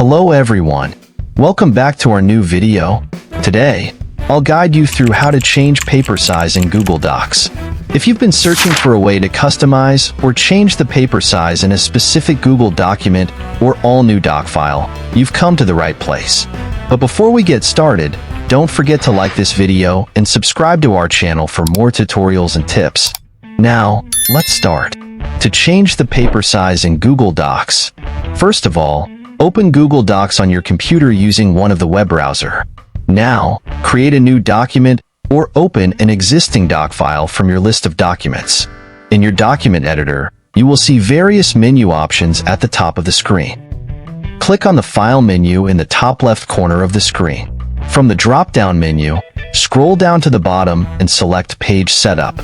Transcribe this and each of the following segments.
Hello everyone, welcome back to our new video. Today, I'll guide you through how to change paper size in Google Docs. If you've been searching for a way to customize or change the paper size in a specific Google document or all new doc file, you've come to the right place. But before we get started, don't forget to like this video and subscribe to our channel for more tutorials and tips. Now, let's start. To change the paper size in Google Docs, first of all, open Google Docs on your computer using one of the web browser. Now, create a new document or open an existing doc file from your list of documents. In your document editor, you will see various menu options at the top of the screen. Click on the File menu in the top left corner of the screen. From the drop-down menu, scroll down to the bottom and select Page Setup.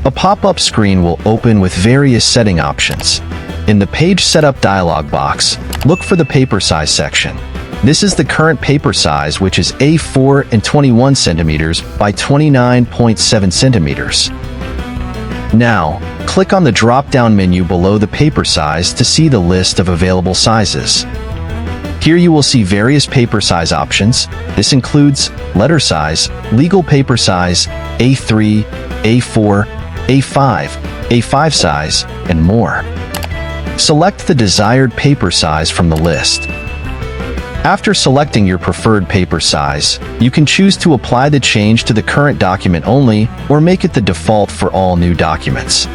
A pop-up screen will open with various setting options. In the Page Setup dialog box, look for the paper size section. This is the current paper size, which is A4 and 21 centimeters by 29.7 centimeters. Now, click on the drop-down menu below the paper size to see the list of available sizes. Here you will see various paper size options. This includes letter size, legal paper size, A3, A4, A5, A5 size, and more. Select the desired paper size from the list. After selecting your preferred paper size, you can choose to apply the change to the current document only or make it the default for all new documents.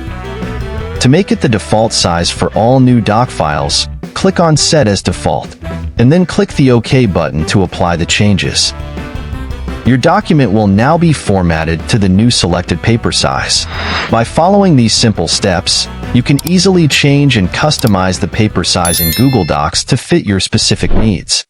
To make it the default size for all new doc files, click on Set as Default, and then click the OK button to apply the changes. Your document will now be formatted to the new selected paper size. By following these simple steps, you can easily change and customize the paper size in Google Docs to fit your specific needs.